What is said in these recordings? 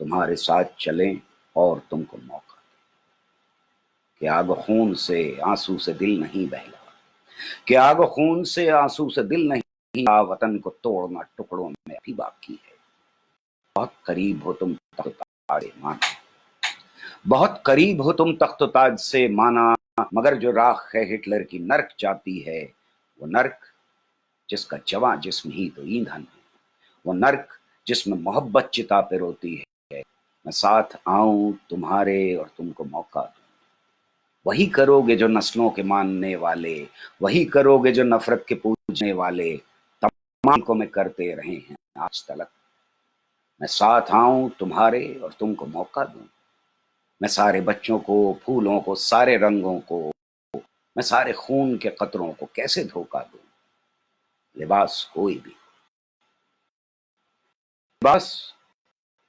تمہارے ساتھ چلیں اور تم کو موقع دیں کہ آگ و خون سے آنسو سے دل نہیں بہلا، کہ آگ و خون سے آنسو سے دل نہیں بہلا، وطن کو توڑنا ٹکڑوں میں ابھی باقی ہے۔ بہت قریب ہو تم تخت و تاج مانا، بہت قریب ہو تم تخت و تاج سے مانا، مگر جو راکھ ہے ہٹلر کی نرک جاتی ہے، وہ نرک جس کا جواں جسم ہی تو ایندھن ہے، وہ نرک جس میں محبت چتا پہ روتی ہے۔ میں ساتھ آؤں تمہارے اور تم کو موقع دوں، وہی کرو گے جو نسلوں کے ماننے والے، وہی کرو گے جو نفرت کے پوجنے والے تمام کو میں کرتے رہے ہیں آج تلک۔ میں ساتھ آؤں تمہارے اور تم کو موقع دوں، میں سارے بچوں کو، پھولوں کو، سارے رنگوں کو، میں سارے خون کے قطروں کو کیسے دھوکہ دوں۔ لباس کوئی بھی، لباس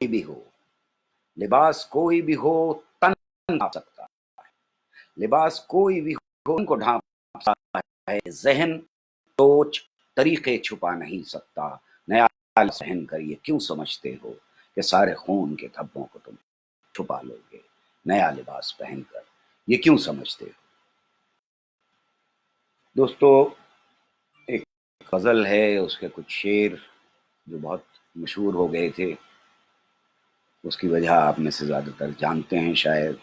کوئی بھی ہو، لباس کوئی بھی ہو تن ڈھانپ سکتا ہے، لباس کوئی بھی ہو ان کو ڈھانپ سکتا ہے، ذہن سوچ طریقے چھپا نہیں سکتا۔ نیا لباس پہن کر یہ کیوں سمجھتے ہو کہ سارے خون کے دھبوں کو تم چھپا لو گے؟ نیا لباس پہن کر یہ کیوں سمجھتے ہو؟ دوستو، ایک غزل ہے، اس کے کچھ شعر جو بہت مشہور ہو گئے تھے، اس کی وجہ آپ میں سے زیادہ تر جانتے ہیں شاید۔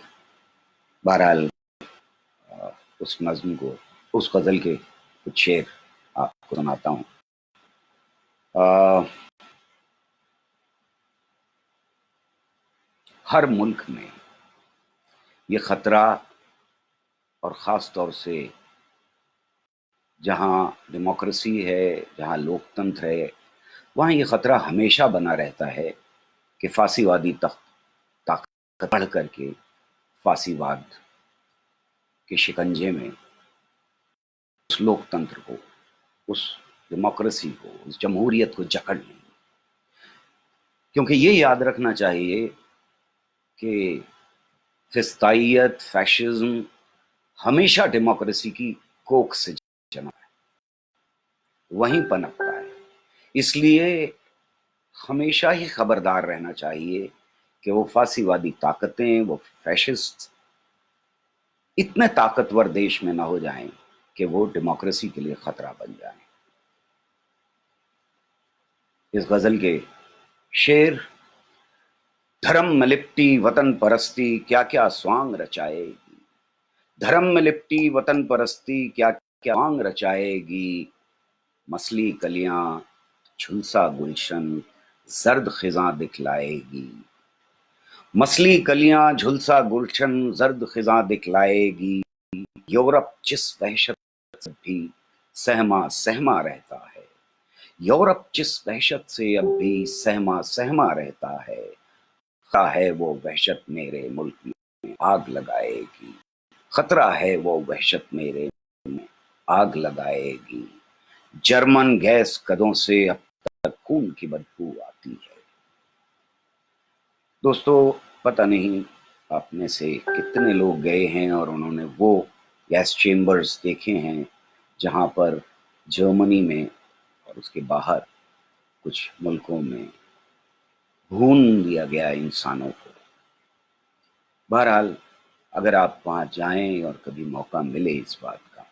بہرحال اس نظم کو، اس غزل کے کچھ شعر آپ کو سناتا ہوں۔ ہر ملک میں یہ خطرہ، اور خاص طور سے جہاں ڈیموکریسی ہے، جہاں لوک تنتر ہے، وہاں یہ خطرہ ہمیشہ بنا رہتا ہے کہ فاسی وادی طاقت بڑھ کر کے فاسی واد کے شکنجے میں اس لوک تنتر کو، اس ڈیموکریسی کو، اس جمہوریت کو جکڑ لیں۔ کیونکہ یہ یاد رکھنا چاہیے کہ فسطائیت، فیشزم ہمیشہ ڈیموکریسی کی کوکھ سے جنم ہے، وہیں پنپتا ہے۔ اس لیے ہمیشہ ہی خبردار رہنا چاہیے کہ وہ فاسی وادی طاقتیں، وہ فیشسٹ اتنے طاقتور دیش میں نہ ہو جائیں کہ وہ ڈیموکریسی کے لیے خطرہ بن جائیں۔ اس غزل کے شعر: دھرم میں لپٹی وطن پرستی کیا کیا سوانگ رچائے گی، دھرم میں لپٹی وطن پرستی کیا کیا سوانگ رچائے گی، مسلی کلیاں جھلسا گلشن زرد خزاں دکھلائے گی، مسلی کلیاں جھلسا گلشن زرد خزاں دکھلائے گی، یورپ جس وحشت سے بھی سہما سہما رہتا ہے، یورپ جس وحشت سے اب بھی سہما سہما رہتا ہے، خطرہ ہے وہ وحشت میرے ملک میں آگ لگائے گی، خطرہ ہے وہ وحشت میرے ملک میں آگ لگائے گی، جرمن گیس قدوں سے اب تک خون کی بدبو آتی ہے۔ دوستو، پتہ نہیں آپ میں سے کتنے لوگ گئے ہیں اور انہوں نے وہ گیس چیمبرز دیکھے ہیں جہاں پر جرمنی میں اور اس کے باہر کچھ ملکوں میں بھون دیا گیا انسانوں کو۔ بہرحال اگر آپ وہاں جائیں اور کبھی موقع ملے اس بات کا،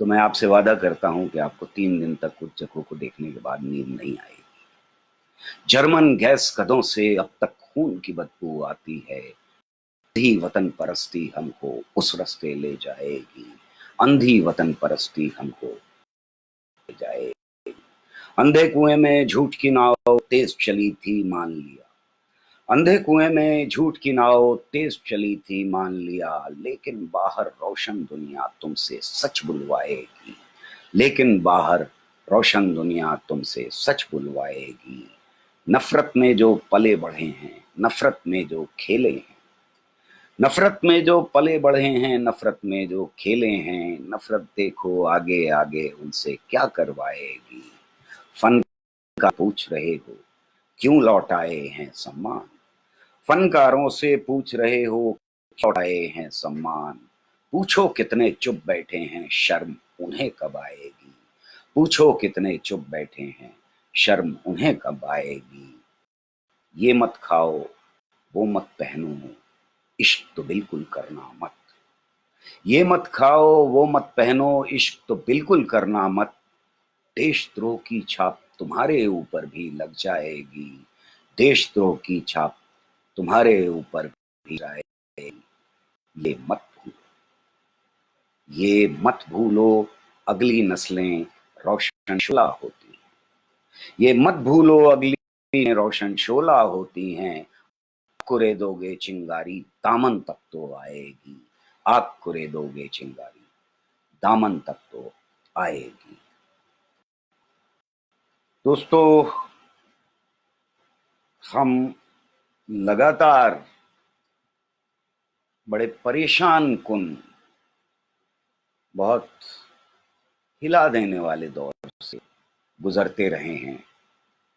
تو میں آپ سے وعدہ کرتا ہوں کہ آپ کو 3 دن تک کچھ جگہوں کو دیکھنے کے بعد نیند نہیں آئے گی۔ جرمن گیس قدوں سے اب تک خون کی بدبو آتی ہے، اندھی وطن پرستی ہم کو اس رستے لے جائے گی، اندھی وطن پرستی ہم کو لے جائے گی، اندھے کنویں میں جھوٹ کی ناؤ تیز چلی تھی مان لیا، اندھے کنویں میں جھوٹ کی ناؤ تیز چلی تھی مان لیا، لیکن باہر روشن دنیا تم سے سچ بلوائے گی، لیکن باہر روشن دنیا تم سے سچ بلوائے گی، نفرت میں جو پلے بڑھے ہیں، نفرت میں جو کھیلے ہیں، نفرت میں جو پلے بڑھے ہیں، نفرت میں جو کھیلے ہیں، نفرت دیکھو آگے آگے ان سے کیا کروائے گی، فن کا پوچھ رہے ہو کیوں لوٹائے ہیں سمان، فنکاروں سے پوچھ رہے ہو کیوں لوٹائے ہیں سمان، پوچھو کتنے چپ بیٹھے ہیں شرم انہیں کب آئے گی، پوچھو کتنے چپ بیٹھے ہیں شرم انہیں کب آئے گی، یہ مت کھاؤ وہ مت پہنو، عشق تو بالکل کرنا مت، یہ مت کھاؤ وہ مت پہنو، عشق تو بالکل کرنا مت، دیش دروہ کی چھاپ تمہارے اوپر بھی لگ جائے گی، دیش دروہ کی چھاپ تمہارے اوپر بھی جائے گی، یہ مت بھولو، یہ مت بھولو، اگلی نسلیں روشن شعلہ ہوتی ہیں، یہ مت بھولو اگلی نسلیں روشن شعلہ ہوتی ہیں، کرے دو گے چنگاری دامن تک تو آئے گی، آگ کرے دو گے چنگاری دامن تک تو آئے گی۔ دوستو، ہم لگاتار بڑے پریشان کن، بہت ہلا دینے والے دور سے گزرتے رہے ہیں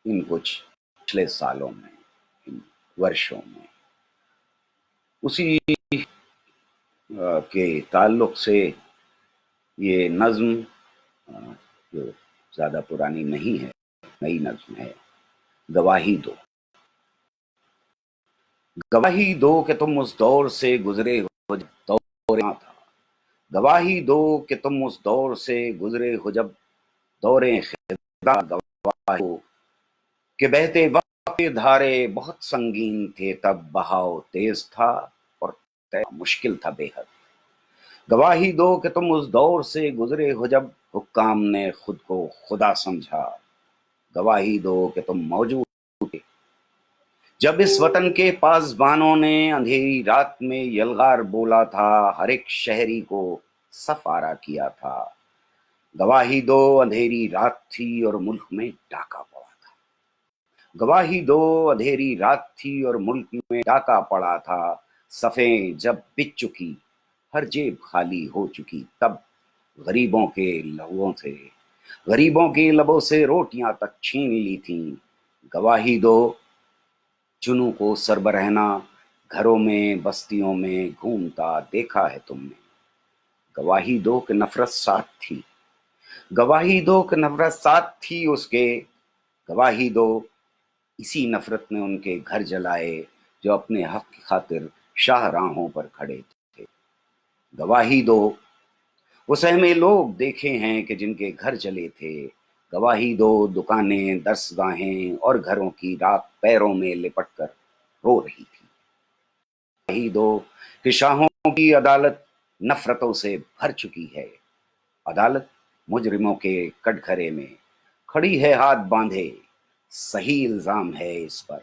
ان کچھ پچھلے سالوں میں، ان ورشوں میں۔ اسی کے تعلق سے یہ نظم جو زیادہ پرانی نہیں ہے، نئی نظم ہے، گواہی دو، گواہی دو کہ تم اس دور سے گزرے ہو جب دور تھا، گواہی دو کہ تم اس دور سے گزرے ہو جب دوریں خدا، گواہی دو کہ بہتے وقت کے دھارے بہت سنگین تھے تب، بہاؤ تیز تھا اور طے مشکل تھا بے حد، گواہی دو کہ تم اس دور سے گزرے ہو جب حکام نے خود کو خدا سمجھا، گواہی دو کہ تم موجود تھے جب اس وطن کے پاسبانوں نے اندھیری رات میں یلغار بولا تھا، ہر ایک شہری کو صف آرا کیا تھا، گواہی دو اندھیری رات تھی اور ملک میں ڈاکہ پڑا تھا، گواہی دو اندھیری رات تھی اور ملک میں ڈاکہ پڑا تھا، صفیں جب بچ چکی ہر جیب خالی ہو چکی، تب غریبوں کے لبوں سے، غریبوں کے لبوں سے روٹیاں تک چھین لی تھیں، گواہی دو جنوں کو سربرہنا گھروں میں بستیوں میں گھومتا دیکھا ہے تم نے، گواہی دو کہ نفرت ساتھ تھی، گواہی دو کہ نفرت ساتھ تھی اس کے، گواہی دو اسی نفرت نے ان کے گھر جلائے جو اپنے حق کی خاطر شاہ راہوں پر کھڑے تھے، گواہی دو اس میں لوگ دیکھے ہیں کہ جن کے گھر جلے تھے، گواہی دو دکانیں درسگاہیں اور گھروں کی رات پیروں میں لپٹ کر رو رہی تھی، گواہی دو کہ شاہوں کی عدالت نفرتوں سے بھر چکی ہے، عدالت مجرموں کے کٹ گھرے میں کھڑی ہے ہاتھ باندھے، صحیح الزام ہے اس پر،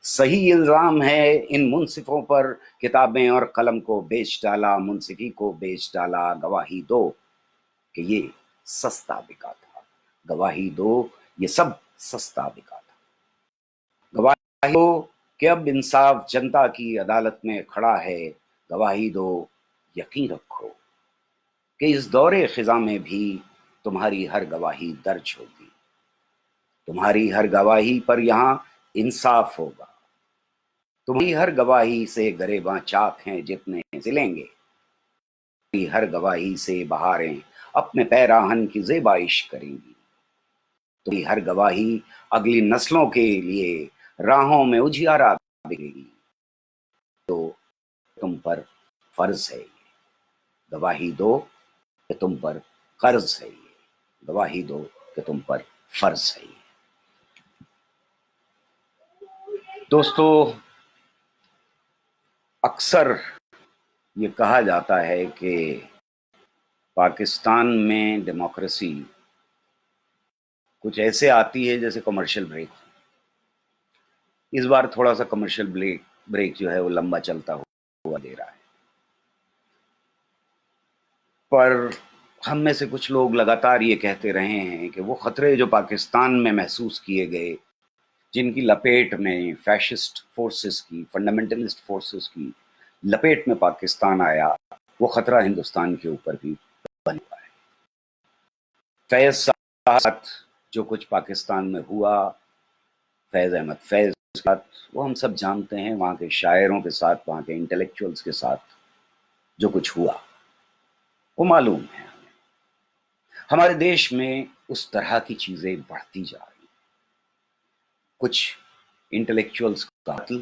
صحیح الزام ہے ان منصفوں پر، کتابیں اور قلم کو بیچ ڈالا، منصفی کو بیچ ڈالا، گواہی دو کہ یہ سستا بکا تھا، گواہی دو یہ سب سستا بکا تھا، گواہی دو کہ اب انصاف جنتا کی عدالت میں کھڑا ہے، گواہی دو یقین رکھو کہ اس دور خزاں میں بھی تمہاری ہر گواہی درج ہوگی، تمہاری ہر گواہی پر یہاں انصاف ہوگا، تمہاری ہر گواہی سے گریباں چاک ہیں جتنے ضلیں گے، تمہاری ہر گواہی سے بہاریں اپنے پیراہن کی زیبائش کریں گی، تمہاری ہر گواہی اگلی نسلوں کے لیے راہوں میں اجیارا بکھیرے گی، تو تم پر فرض ہے یہ، گواہی دو کہ تم پر قرض ہے یہ، گواہی دو کہ تم پر فرض ہے یہ۔ دوستو، اکثر یہ کہا جاتا ہے کہ پاکستان میں ڈیموکریسی کچھ ایسے آتی ہے جیسے کمرشل بریک، اس بار تھوڑا سا کمرشل بریک جو ہے وہ لمبا چلتا ہوا دے رہا ہے، پر ہم میں سے کچھ لوگ لگاتار یہ کہتے رہے ہیں کہ وہ خطرے جو پاکستان میں محسوس کیے گئے، جن کی لپیٹ میں فیشسٹ فورسز کی، فنڈامنٹلسٹ فورسز کی لپیٹ میں پاکستان آیا، وہ خطرہ ہندوستان کے اوپر بھی بن ہوا ہے۔ فیض صاحب جو کچھ پاکستان میں ہوا، فیض احمد فیض کے ساتھ، وہ ہم سب جانتے ہیں، وہاں کے شاعروں کے ساتھ، وہاں کے انٹلیکچوئلس کے ساتھ جو کچھ ہوا وہ معلوم ہے ہمیں۔ ہمارے دیش میں اس طرح کی چیزیں بڑھتی جا رہی ہیں، کچھ انٹلیکچوئلس کا قتل،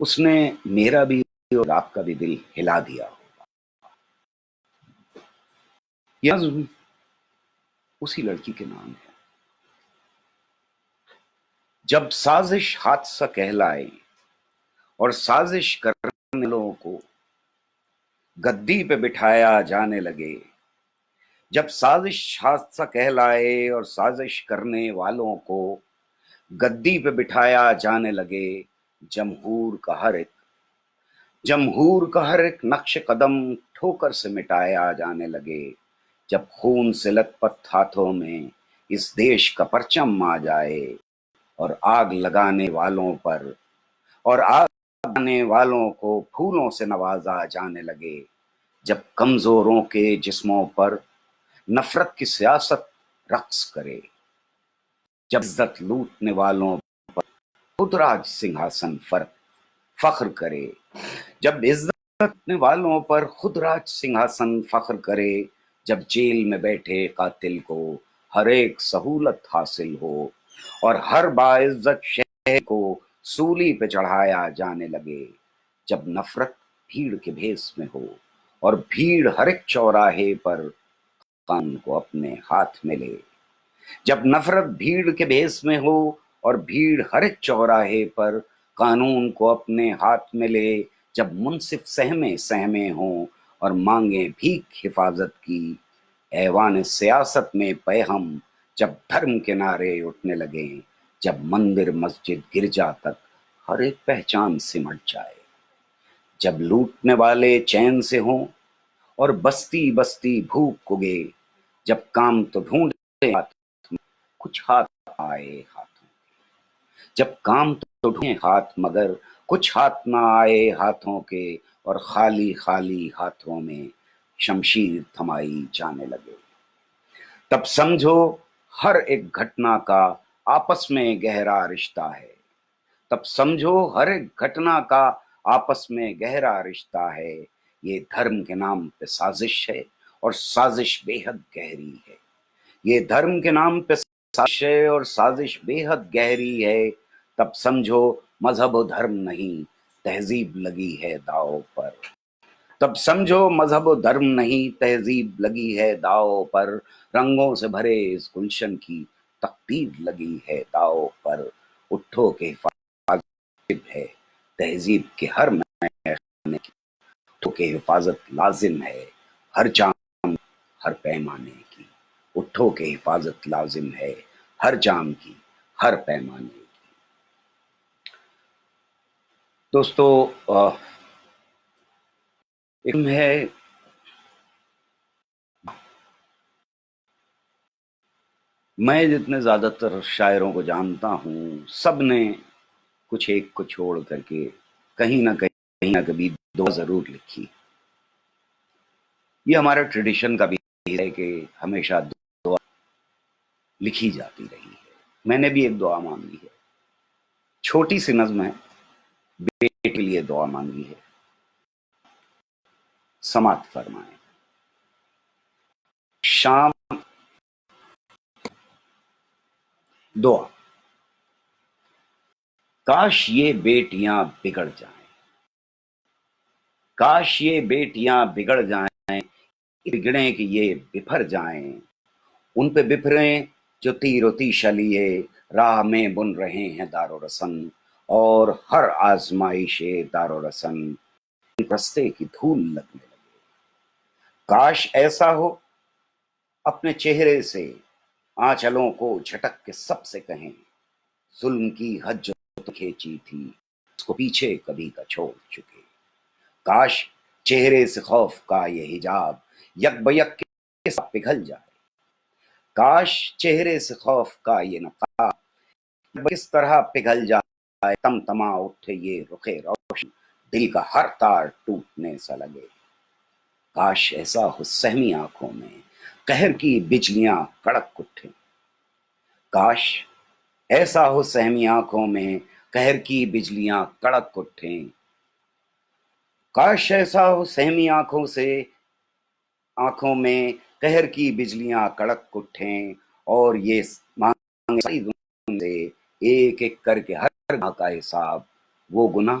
اس نے میرا بھی اور آپ کا بھی دل ہلا دیا ہوگا. یہ نظم اسی لڑکی کے نام ہے. جب سازش حادثہ کہلائے اور سازش کرنے والوں کو گدی پہ بٹھایا جانے لگے، جب سازش حادثہ کہلائے اور سازش کرنے والوں کو گدی پہ بٹھایا جانے لگے، جمہور کا ہر ایک نقش قدم ٹھوکر سے مٹایا جانے لگے، جب خون سے لت پت ہاتھوں میں اس دیش کا پرچم آ جائے اور آگ لگانے والوں کو پھولوں سے نوازا جانے لگے، جب کمزوروں کے جسموں پر نفرت کی سیاست رقص کرے، جب عزت لوٹنے والوں پر خود راج سنگھاسن فخر کرے، جب عزت لوٹنے والوں پر خود راج سنگھاسن فخر کرے، جب جیل میں بیٹھے قاتل کو ہر ایک سہولت حاصل ہو اور ہر باعزت شہر کو سولی پہ چڑھایا جانے لگے، جب نفرت بھیڑ کے بھیس میں ہو اور بھیڑ ہر ایک چوراہے پر قانون کو اپنے ہاتھ میں لے، جب نفرت بھیڑ کے بھیس میں ہو اور بھیڑ ہر ایک چوراہے پر قانون کو اپنے ہاتھ میں لے، جب منصف سہمے ہوں اور مانگے بھیک حفاظت کی، ایوان سیاست میں پیہم جب دھرم کے نعرے اٹھنے لگے، جب مندر مسجد گرجا تک ہر ایک پہچان سمٹ جائے، جب لوٹنے والے چین سے ہوں اور بستی بستی بھوک اگے، جب کام تو ڈھونڈے کچھ ہاتھ آئے ہاتھوں، جب کام تو ڈھونڈے ہاتھ مگر کچھ ہاتھ نہ آئے ہاتھوں کے، اور خالی خالی ہاتھوں میں شمشیر تھمائی جانے لگے، تب سمجھو ہر ایک گھٹنا کا آپس میں گہرا رشتہ ہے، تب سمجھو ہر ایک گھٹنا کا آپس میں گہرا رشتہ ہے، یہ دھرم کے نام پہ سازش ہے اور سازش بے حد گہری ہے، یہ دھرم کے نام پہ سازش ہے اور سازش بے حد گہری ہے، تب سمجھو مذہب و دھرم نہیں تہذیب لگی ہے داؤ پر، تب سمجھو مذہب و دھرم نہیں تہذیب لگی ہے داؤ پر، رنگوں سے بھرے اس گلشن کی تقدیر لگی ہے داؤ پر، اٹھو کے حفاظت ہے تہذیب کے ہر میخانے کی، اٹھو کے حفاظت لازم ہے ہر جام ہر پیمانے کی، اٹھو کے حفاظت لازم ہے ہر جام کی ہر پیمانے کی. دوستو علم ہے میں جتنے زیادہ تر شاعروں کو جانتا ہوں سب نے کچھ ایک کو چھوڑ کر کے کہیں نہ کبھی دعا ضرور لکھی. یہ ہمارا ٹریڈیشن کا بھی ہے کہ ہمیشہ دعا لکھی جاتی رہی ہے. میں نے بھی ایک دعا مانگی ہے، چھوٹی سی نظم ہے، بیٹے کے لیے دعا مانگی ہے. سماعت فرمائیں. شام دعا. کاش یہ بیٹیاں بگڑ جائیں، کاش یہ بیٹیاں بگڑ جائیں، بگڑیں کہ یہ بپھر جائیں، ان پہ بپھریں جو تیر و تیشہ لیے راہ میں بن رہے ہیں دار و رسن، اور ہر آزمائش دار و رسن رستے کی دھول لگنے لگے. کاش ایسا ہو اپنے چہرے سے آنچلوں کو جھٹک کے سب سے کہیں، ظلم کی حد جو تو کھینچی تھی اس کو پیچھے کبھی کا چھوڑ چکے. کاش چہرے سے خوف کا یہ حجاب یک بیک کے ساتھ پگھل جائے، کاش چہرے سے خوف کا یہ نقاب کس طرح پگھل جائے، تم تما اٹھے یہ رخ روشن دل کا ہر تار ٹوٹنے سا لگے. کاش ایسا ہو سہمی آنکھوں میں قہر کی بجلیاں کڑک اٹھیں، کاش ایسا ہو سہمی آنکھوں میں قہر کی بجلیاں کڑک اٹھیں، کاش ایسا ہو سہمی آنکھوں میں قہر کی بجلیاں کڑک اٹھیں، اور یہ مانگے سے ایک ایک کر کے ہر گناہ کا حساب، وہ گناہ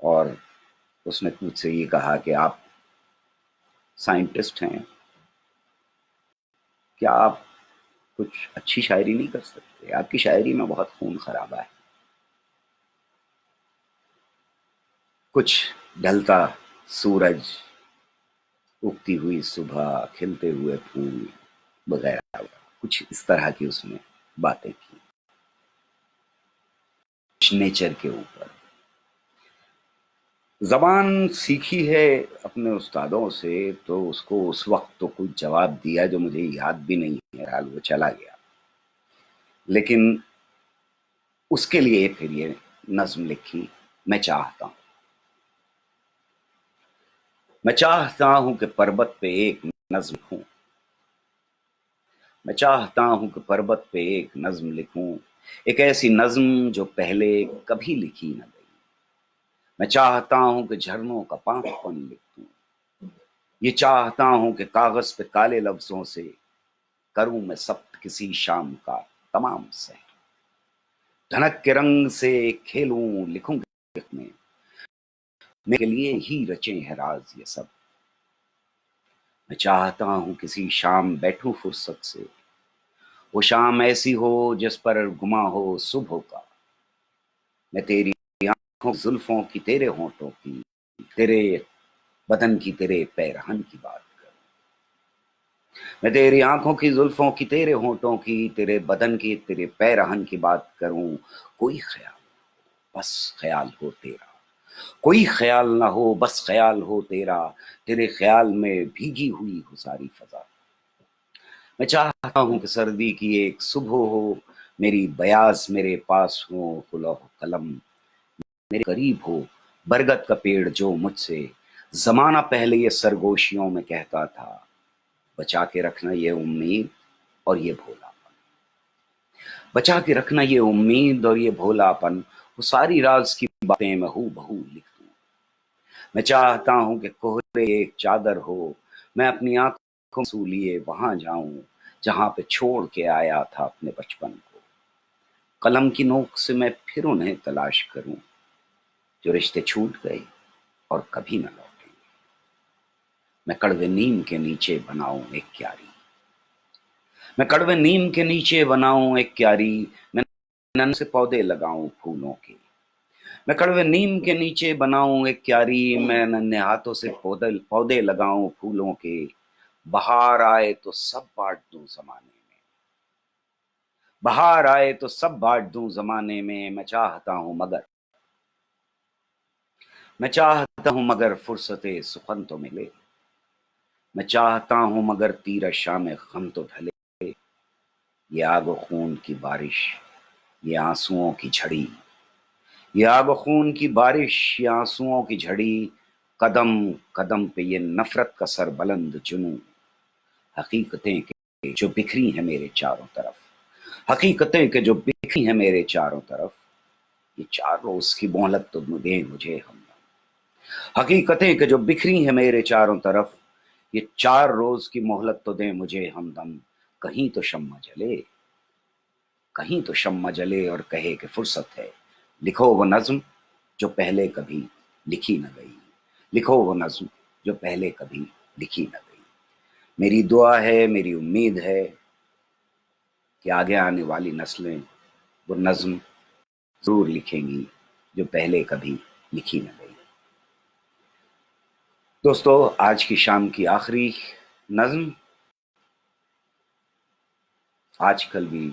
اور اس نے مجھ سے یہ کہا کہ آپ سائنٹسٹ ہیں، کیا آپ کچھ اچھی شاعری نہیں کر سکتے؟ آپ کی شاعری میں بہت خون خرابہ ہے. کچھ ڈھلتا سورج، اگتی ہوئی صبح، کھلتے ہوئے پھول وغیرہ، کچھ اس طرح کی اس نے باتیں کی نیچر کے اوپر. زبان سیکھی ہے اپنے استادوں سے، تو اس کو اس وقت تو کچھ جواب دیا جو مجھے یاد بھی نہیں ہے، حال وہ چلا گیا. لیکن اس کے لیے پھر یہ نظم لکھی. میں چاہتا ہوں، میں چاہتا ہوں کہ پربت پہ ایک نظم لکھوں. میں چاہتا ہوں کہ پربت پہ ایک نظم لکھوں، ایک ایسی نظم جو پہلے کبھی لکھی نہ گئی. میں چاہتا ہوں کہ جھرنوں کا پاک پن لکھ دوں. یہ چاہتا ہوں کہ کاغذ پہ کالے لفظوں سے کروں میں ثبت کسی شام کا تمام سحر. دھنک کے رنگ سے کھیلوں لکھوں میں میرے لیے ہی رچے ہیں راز یہ سب. میں چاہتا ہوں کسی شام بیٹھوں فرصت سے، وہ شام ایسی ہو جس پر گما ہو صبح کا. میں تیری آنکھوں زلفوں کی، تیرے ہونٹوں کی، تیرے بدن کی، تیرے پیرہن کی بات کروں. میں تیری آنکھوں کی، زلفوں کی، تیرے ہونٹوں کی، تیرے بدن کی، تیرے پیرہن کی بات کروں. کوئی خیال بس خیال ہو تیرا، کوئی خیال نہ ہو بس خیال ہو تیرا. تیرے خیال میں بھیگی ہوئی ہو ساری فضا. میں چاہتا ہوں کہ سردی کی ایک صبح ہو، میری بیاض میرے پاس ہو، قلم قلم میرے قریب ہو. برگد کا پیڑ جو مجھ سے زمانہ پہلے یہ سرگوشیوں میں کہتا تھا، بچا کے رکھنا یہ امید اور یہ بھولا پن. بچا کے رکھنا یہ امید اور یہ بھولا پن، وہ ساری راز کی باتیں میں ہو بہو لکھ دوں. میں چاہتا ہوں کہ کوہرے ایک چادر ہو، میں اپنی آنکھوں سو لیے وہاں جاؤں جہاں پہ چھوڑ کے آیا تھا اپنے بچپن کو. قلم کی نوک سے میں پھر انہیں تلاش کروں جو رشتے چھوٹ گئے اور کبھی نہ لوٹیں گے. میں کڑوے نیم کے نیچے بناؤں ایک کیاری، میں کڑوے نیم کے نیچے بناؤں ایک کیاری. میں نن سے پودے لگاؤں پھولوں کے، میں کڑوے نیم کے نیچے بناؤں ایک کیاری. میں ننھے ہاتھوں سے پودے لگاؤں پھولوں کے. بہار آئے تو سب بانٹ دوں زمانے میں، بہار آئے تو سب بانٹ دوں زمانے میں. میں چاہتا ہوں مگر، میں چاہتا ہوں مگر فرصت سخن تو ملے. میں چاہتا ہوں مگر تیرا شام غم تو ڈھلے. یہ آگ و خون کی بارش، یہ آنسوؤں کی جھڑی، یہ آگ و خون کی بارش، یہ آنسوؤں کی جھڑی. قدم قدم پہ یہ نفرت کا سر بلند جنوں. حقیقتیں کہ جو بکھری ہیں میرے چاروں طرف، حقیقتیں کہ جو بکھری ہیں میرے چاروں طرف. یہ 4 روز کی مہلت تو دیں مجھے ہمدم. حقیقتیں کہ جو بکھری ہیں میرے چاروں طرف، یہ 4 روز کی مہلت تو دیں مجھے ہمدم. کہیں تو شمع جلے، کہیں تو شمع جلے اور کہے کہ فرصت ہے. لکھو وہ نظم جو پہلے کبھی لکھی نہ گئی، لکھو وہ نظم جو پہلے کبھی لکھی نہ گئی. میری دعا ہے، میری امید ہے کہ آگے آنے والی نسلیں وہ نظم ضرور لکھیں گی جو پہلے کبھی لکھی نہ گئی. دوستو، آج کی شام کی آخری نظم. آج کل بھی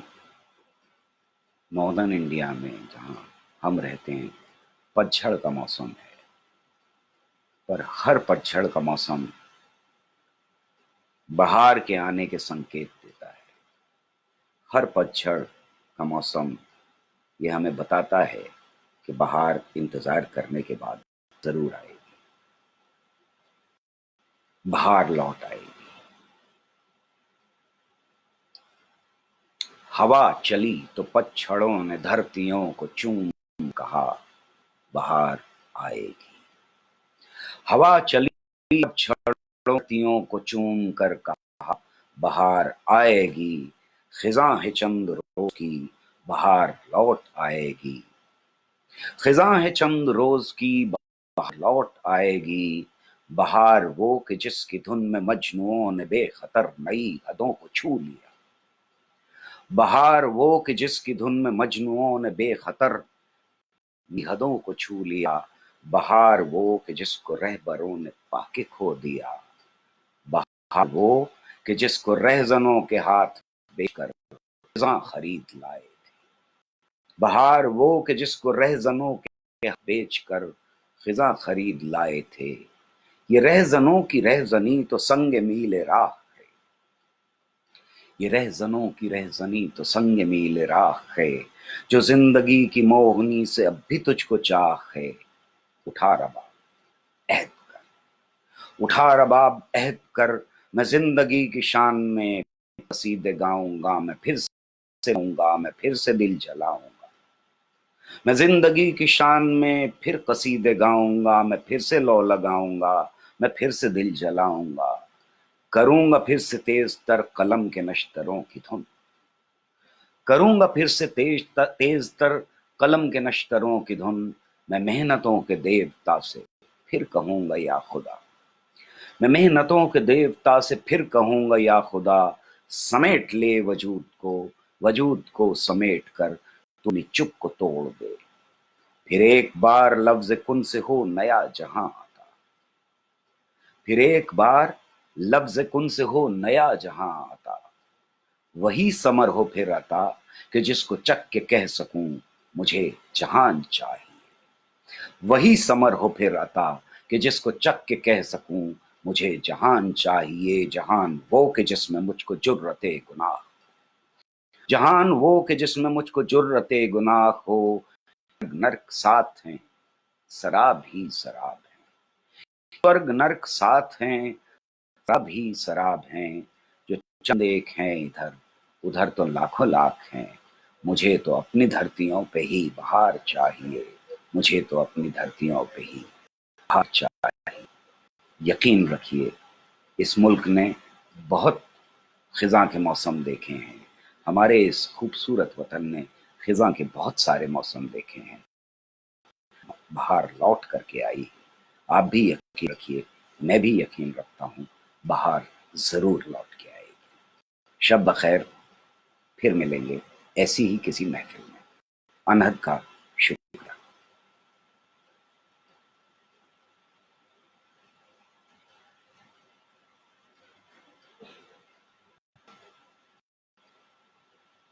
ناردرن انڈیا میں جہاں ہم رہتے ہیں پتجھڑ کا موسم ہے، پر ہر پتجھڑ کا موسم بہار کے آنے کے سنکیت دیتا ہے. ہر پتجھڑ کا موسم یہ ہمیں بتاتا ہے کہ بہار انتظار کرنے کے بعد ضرور آئے گی، بہار لوٹ آئے گی. ہوا چلی تو پتجھڑوں نے دھرتیوں کو چوم کہا بہار آئے گی. ہوا چلی پتجھڑوں کو چوم کر کہا بہار آئے گی. خزاں ہے چند روز کی بہار لوٹ آئے گی. خزاں ہے چند روز کی بہار لوٹ آئے گی، بہار وہ کہ جس کی دھن میں مجنوؤں نے بے خطر نئی حدوں کو چھو لیا، بہار وہ کہ جس کی دھن میں مجنوؤں نے بے خطر نئی حدوں کو چھو لیا، بہار وہ کہ جس کو رہبروں نے پا کے کھو دیا، بہار وہ کہ جس کو رہزنوں کے ہاتھ بیچ کر خزاں خرید لائے، بہار وہ کہ جس کو رہزنوں کے ہاتھ بیچ کر خزاں خرید لائے تھے، یہ رہزنوں کی رہزنی تو سنگ میل راہ ہے، یہ رہزنوں کی رہزنی تو سنگ میل راہ ہے، جو زندگی کی موہنی سے اب بھی تجھ کو چاہ ہے، اٹھا رباب عہد کر، اٹھا رباب عہد کر، میں زندگی کی شان میں قصیدے گاؤں گا، میں پھر سے گاؤں گا، میں پھر سے دل جلاؤں گا، میں زندگی کی شان میں پھر قصیدے گاؤں گا، میں پھر سے لو لگاؤں گا، میں پھر سے دل جلاؤں گا، کروں گا پھر سے تیز تر قلم کے نشتروں کی دھن، کروں گا پھر سے تیز تر قلم کے نشتروں کی دھن، میں محنتوں کے دیوتا سے پھر کہوں گا یا خدا، میں محنتوں کے دیوتا سے پھر کہوں گا یا خدا، سمیٹ لے وجود کو سمیٹ کر تو نے چپ کو توڑ دے، پھر ایک بار لفظ کن سے ہو نیا جہاں آتا، پھر ایک بار لفظ کن سے ہو نیا جہاں آتا، وہی ثمر ہو پھر عطا کہ جس کو چکھ کے کہہ سکوں مجھے جہان چاہیے، وہی ثمر ہو پھر عطا کہ جس کو چکھ کے کہہ سکوں مجھے جہان چاہیے، جہان وہ کہ جس میں مجھ کو جرأت گناہ، جہان وہ کہ جس میں مجھ کو جرأت گناہ ہو، نرک ساتھ ہیں سراب ہی سراب ہیں، سورگ نرک ساتھ ہیں سب ہی سراب ہیں، جو چند ایک ہیں ادھر ادھر تو لاکھوں لاکھ ہیں، مجھے تو اپنی دھرتیوں پہ ہی بہار چاہیے، مجھے تو اپنی دھرتیوں پہ ہی بہار چاہیے۔ یقین رکھیے اس ملک نے بہت خزاں کے موسم دیکھے ہیں، ہمارے اس خوبصورت وطن نے خزاں کے بہت سارے موسم دیکھے ہیں، بہار لوٹ کر کے آئی ہے، آپ بھی یقین رکھیے، میں بھی یقین رکھتا ہوں بہار ضرور لوٹ کے آئے گی۔ شب بخیر، پھر ملیں گے ایسی ہی کسی محفل میں، انہد کا شکریہ۔